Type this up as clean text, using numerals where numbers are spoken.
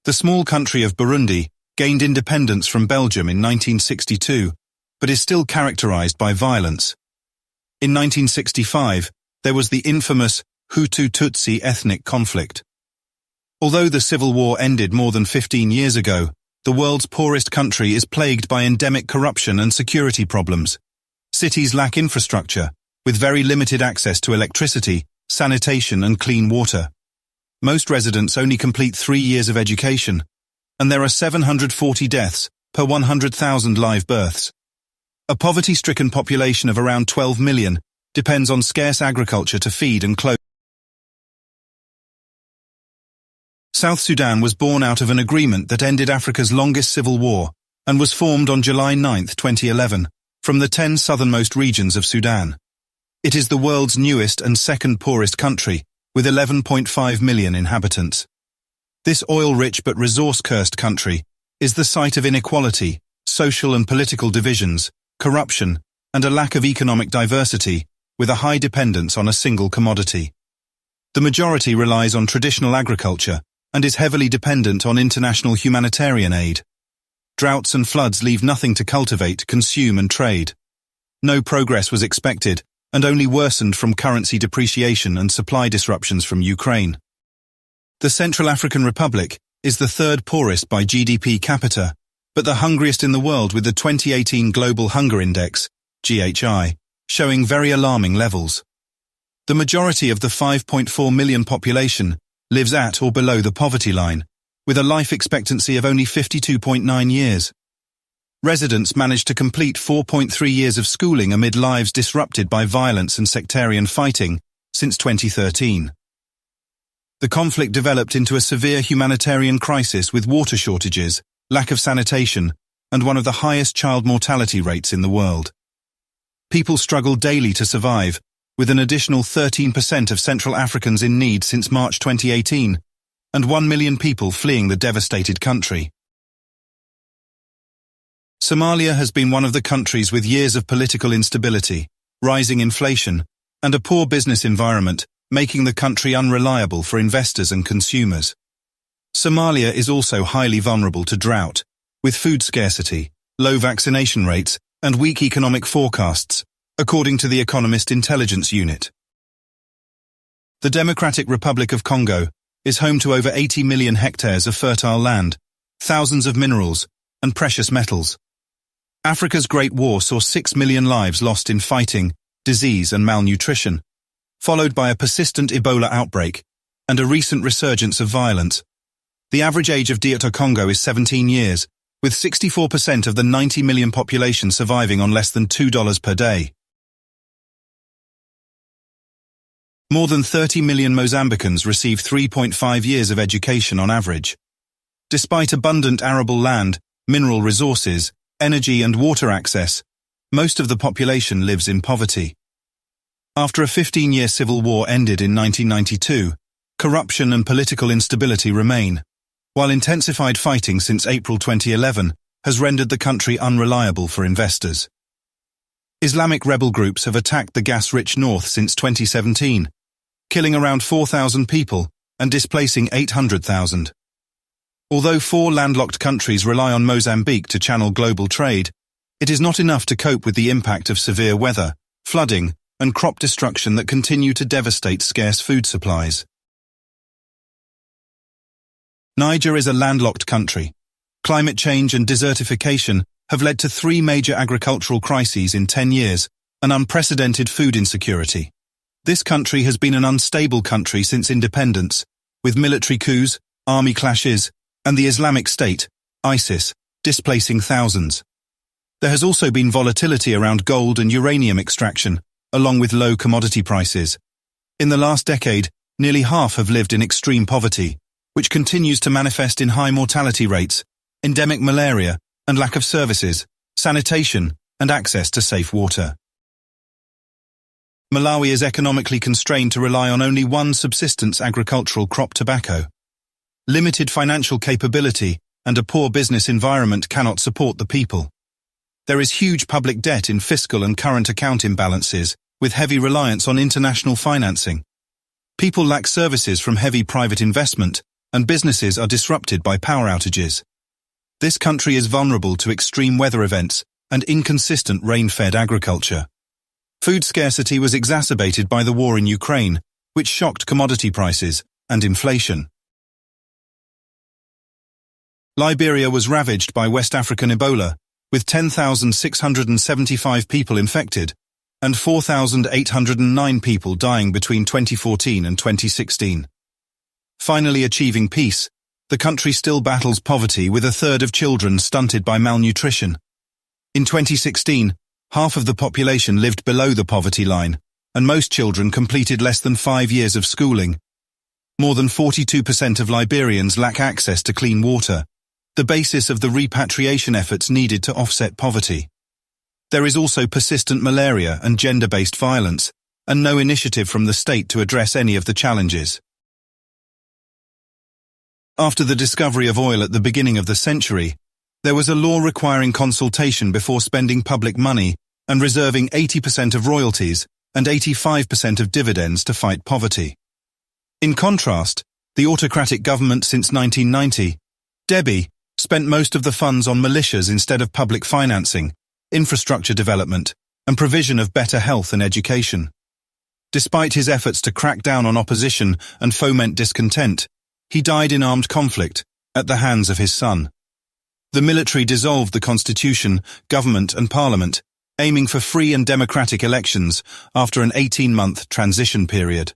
The small country of Burundi gained independence from Belgium in 1962, but is still characterized by violence. In 1965, there was the infamous Hutu-Tutsi ethnic conflict. Although the civil war ended more than 15 years ago, the world's poorest country is plagued by endemic corruption and security problems. Cities lack infrastructure, with very limited access to electricity, sanitation and clean water. Most residents only complete 3 years of education, and there are 740 deaths per 100,000 live births. A poverty-stricken population of around 12 million depends on scarce agriculture to feed and clothe. South Sudan was born out of an agreement that ended Africa's longest civil war and was formed on July 9, 2011, from the 10 southernmost regions of Sudan. It is the world's newest and second poorest country, with 11.5 million inhabitants. This oil-rich but resource-cursed country is the site of inequality, social and political divisions, corruption, and a lack of economic diversity, with a high dependence on a single commodity. The majority relies on traditional agriculture and is heavily dependent on international humanitarian aid. Droughts and floods leave nothing to cultivate, consume and trade. No progress was expected, and only worsened from currency depreciation and supply disruptions from Ukraine. The Central African Republic is the third poorest by GDP capita, but the hungriest in the world, with the 2018 Global Hunger Index, GHI, showing very alarming levels. The majority of the 5.4 million population lives at or below the poverty line, with a life expectancy of only 52.9 years. Residents managed to complete 4.3 years of schooling amid lives disrupted by violence and sectarian fighting since 2013. The conflict developed into a severe humanitarian crisis with water shortages, lack of sanitation, and one of the highest child mortality rates in the world. People struggle daily to survive, with an additional 13% of Central Africans in need since March 2018, and 1 million people fleeing the devastated country. Somalia has been one of the countries with years of political instability, rising inflation, and a poor business environment, making the country unreliable for investors and consumers. Somalia is also highly vulnerable to drought, with food scarcity, low vaccination rates, and weak economic forecasts, according to the Economist Intelligence Unit. The Democratic Republic of Congo is home to over 80 million hectares of fertile land, thousands of minerals, and precious metals. Africa's Great War saw 6 million lives lost in fighting, disease and malnutrition, followed by a persistent Ebola outbreak and a recent resurgence of violence. The average age of DR Congo is 17 years, with 64% of the 90 million population surviving on less than $2 per day. More than 30 million Mozambicans receive 3.5 years of education on average. Despite abundant arable land, mineral resources, energy and water access, most of the population lives in poverty. After a 15-year civil war ended in 1992, corruption and political instability remain, while intensified fighting since April 2011 has rendered the country unreliable for investors. Islamic rebel groups have attacked the gas-rich north since 2017, killing around 4,000 people and displacing 800,000. Although 4 landlocked countries rely on Mozambique to channel global trade, it is not enough to cope with the impact of severe weather, flooding, and crop destruction that continue to devastate scarce food supplies. Niger is a landlocked country. Climate change and desertification have led to 3 major agricultural crises in 10 years and unprecedented food insecurity. This country has been an unstable country since independence, with military coups, army clashes, and the Islamic State, ISIS, displacing thousands. There has also been volatility around gold and uranium extraction, along with low commodity prices. In the last decade, nearly half have lived in extreme poverty, which continues to manifest in high mortality rates, endemic malaria, and lack of services, sanitation, and access to safe water. Malawi is economically constrained to rely on only one subsistence agricultural crop, tobacco. Limited financial capability and a poor business environment cannot support the people. There is huge public debt in fiscal and current account imbalances, with heavy reliance on international financing. People lack services from heavy private investment and businesses are disrupted by power outages. This country is vulnerable to extreme weather events and inconsistent rain-fed agriculture. Food scarcity was exacerbated by the war in Ukraine, which shocked commodity prices and inflation. Liberia was ravaged by West African Ebola, with 10,675 people infected and 4,809 people dying between 2014 and 2016. Finally achieving peace, the country still battles poverty with a third of children stunted by malnutrition. In 2016, half of the population lived below the poverty line, and most children completed less than 5 years of schooling. More than 42% of Liberians lack access to clean water, the basis of the repatriation efforts needed to offset poverty. There is also persistent malaria and gender-based violence, and no initiative from the state to address any of the challenges. After the discovery of oil at the beginning of the century, there was a law requiring consultation before spending public money and reserving 80% of royalties and 85% of dividends to fight poverty. In contrast, the autocratic government since 1990, Deby, spent most of the funds on militias instead of public financing, infrastructure development, and provision of better health and education. Despite his efforts to crack down on opposition and foment discontent, he died in armed conflict at the hands of his son. The military dissolved the constitution, government and parliament, aiming for free and democratic elections after an 18-month transition period.